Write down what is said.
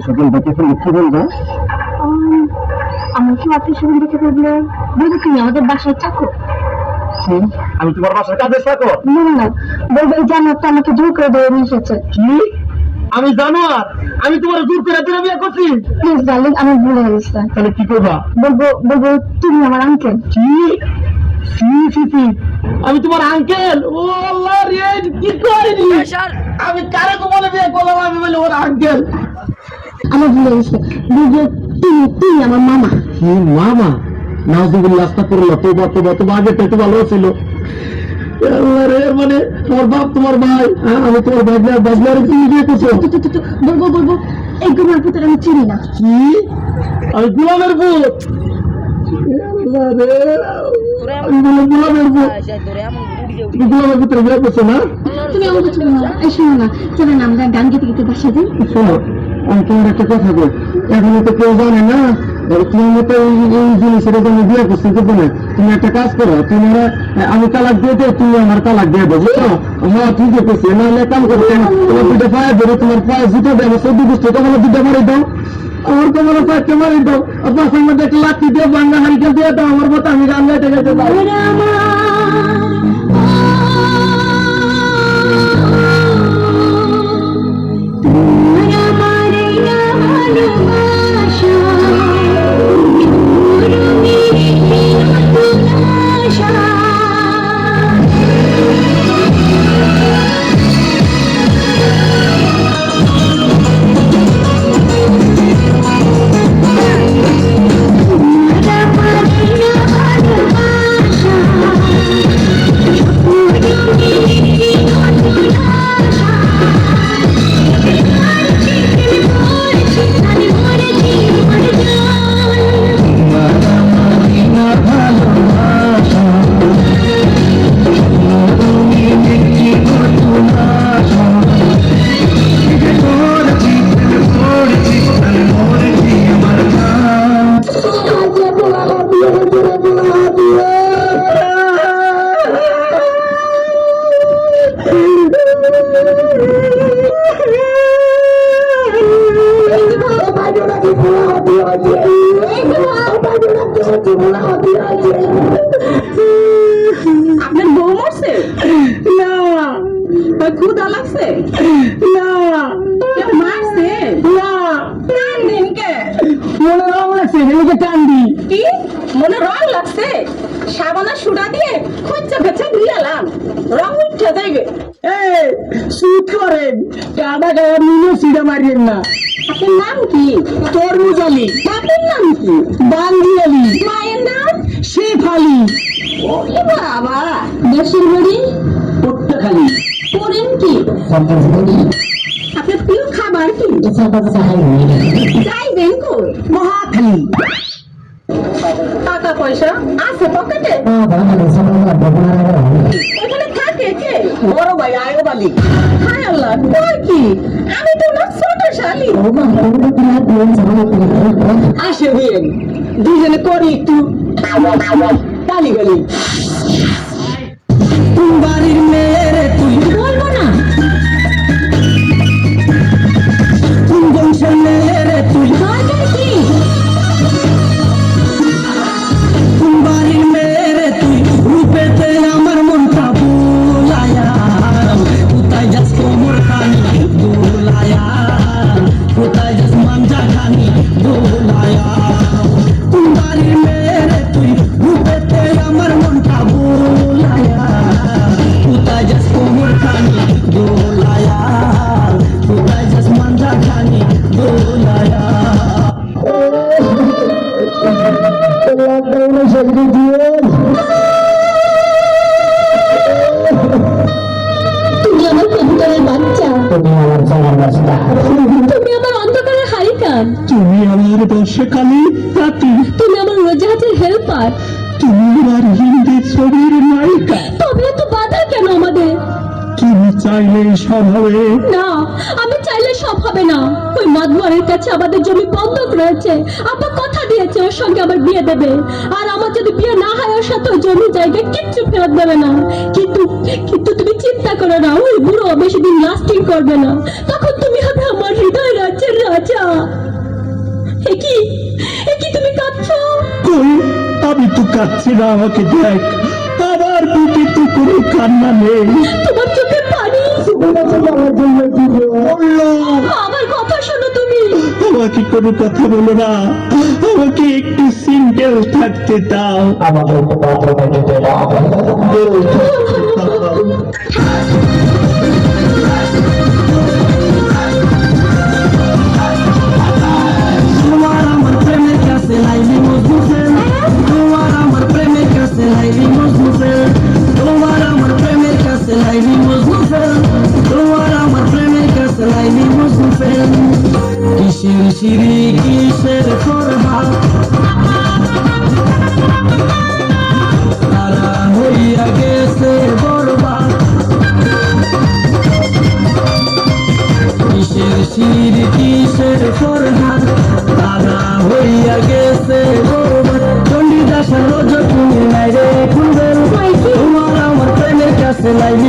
সকল বাকি এখন কি বলবো? আমার কি আপনি শুরু দেখে বললে বলবো তুমি আমাদের বাসায় চাকর? আমি তোমার বাসার কাজে থাকো? না না না, বলবো এই জানোয়ারটা আমাকে জোর করে ধরে নিয়ে এসেছে। কি? আমি জানোয়ার? আমি তোমার জোর করে ধরে বিয়ে করছি? প্লিজ ডার্লিং, আমার ভুল হয়ে গেছে। তাহলে কি করবা? বলবো তুমি আমার আঙ্কেল। কি? সি সি সি, আমি তোমার আঙ্কেল? ও আল্লাহ রে, কি করিনি আমি? কারে তো বলে বিয়ে করলাম? আমি বলি ওর আঙ্কেল। আমার ভুল হয়ে গেছে। বলবো তুমি আমার মামা। কি মামা? নাউজুবিল্লাহ, আস্তাগফিরুল্লাহ, তওবা তওবা তওবা, আগে তো একটু ভালো ছিল। আল্লাহ রে, মানে তোমার বাপ তোমার ভাই, আমি তোমার বাজনার কি বিয়ে করছো? বলবো এই গুনার পুত্র আমি চিনি না। কি? আমি গোলামের পুত? আল্লাহ রে, আমি বলে গোলামের পুত? তুমি গোলামের পুত্রে বিয়ে করছো না? তুমি আমার কিছু না, এই শোনো না, চলো না আমরা গান গেতে গেতে বাসা যাই। শোনো, আমি তোমার একটা কথা বল, এখন তো কেউ জানে না তোমার মতো এই জিনিসের জন্য বিয়ে করছি, কিন্তু না তুমি একটা কাজ করো, তুমি আমি তালাক দিয়ে দেয়, তুমি আমার তালাক দিয়ে দেবো, বুঝছো? হ্যাঁ ঠিকই করছি, নাহলে কাম করো, তোমার দুটো পায়ে ধরে, তোমার পায়ে জুতো দেবো, 14 গোষ্ঠী তোমার দুটো মারি দাও, আমার তোমার পায়ে মারি দাও, পাশের মধ্যে একটা লাঠি দিয়ে বাংলা হারিকেল দিয়ে দাও আমার মতো, আমি গান গাইতে গাইতে পারি। আপনার বউ মরছে? না। ক্ষুধা লাগছে? না। কেউ মারছে? না। কান্দেন কে? মনে রং লাগছে, এদিকে কান্দি। কি মনে রং লাগছে? সাবানা সুডা দিয়ে খচ্চা খচ্চা ধুইয়ালাম, রং উঠে যাইবে। এই শুট করেন, কাটা গায়ে মিলে সিডা মারিয়েন না। আপনার নাম কি? তরমুজ আলী। বাপের নাম কি? বান্দি আলী। মায়ের নাম? শেখ আলী। ওরে বাবা। দেশের বাড়ি? পট্টাখালী। করেন কি? আপনার প্রিয় খাবার কি? যাইবেন কই? মহাখালী। টাকা পয়সা আছে পকেটে? ওখানে থাকে কে? বড় ভাই আয়ব আলী। হায় আল্লাহ, কই কি? আমি তো না ছোট শালি। আসে বিয়েন, দুজনে করি একটু গালি গালি। কোন বাড়ির মেয়েরে তুই? বলবো না। কোন বংশের মেয়েরে তুই? দরকার কি? কোন বাড়ির মেয়েরে তুই? রূপেতে আমার মনটা বুলায়া, কোথায় যাস কোমর খানি বুলায়া, কোথায় যাস মাঞ্জা খানি বুলায়া। কোন বাড়ির মেয়েরে তুই? রূপেতে আমার মনটা বুলায়া, কোথায় যাস কোমর খানি বুলায়া, কোথায় যাস মাঞ্জা খানি বুলায়া। লকডাউনে চাকরি দিয়ে তুমি আমার কবুতরের বাচ্চা, তুমি আমার জানার রাস্তা, তুমি আমার অন্ধকারের হারিকান, তুমি আমার বর্ষাকালী রাতি, তুমি আমার উড়োজাহাজের হেল্পার। তুমি আমার হিন্দি ছবির নায়িকা। তবে এত বাধা কেন আমাদের? তুমি চাইলে সব হবে। না, আমি চাইলে সব হবে না। ওই মাতবারের কাছে আমাদের জমি বন্ধক রয়েছে। আব্বা কথা দিয়েছে ওর সঙ্গে আমার বিয়ে দেবে, আর আমার যদি বিয়ে না হয় ওর সাথে ওই জমি জায়গা কিচ্ছু ফেরত দেবে না। কিন্তু কিন্তু তুমি চিন্তা করো না, ওই বুড়ো বেশি দিন লাস্টিং করবে না, তখন তুমি হবে আমার হৃদয় রাজ্যের রাজা। একি তুমি কাঁদছো? কই, আমি তো কাঁদছি না, আমাকে দেখ, আমার বুকে তো কোনো কান্না নেই। তোমার চোখে পানি। বললো, আমার কথা শোনো তুমি। আমাকে কোনো কথা বলো না, আমাকে একটু সিঙ্গেল থাকতে দাও। আমাদের তোমার আমার প্রেমের কাছে লাইলি মজনু ফ্রেন্ড, তোমার আমার প্রেমের কাছে লাইলি মজনু ফ্রেন্ড, তোমার আমার প্রেমের কাছে লাইলি মজনু ফ্রেন্ড, তোমার আমার প্রেমের কাছে লাইলি মজনু ফ্রেন্ড। কিসের সিঁড়ি কিসের ফরহাদ, তারা হইয়া গেছে বরবাদ। কিসের সিঁড়ি কিসের ফরহাদ, তারা হইয়া গেছে বরবাদ। চণ্ডীদাসের রোজ তুমি নাই রে খুলবেন, তোমার আমার প্রেমের কাছে লাইলি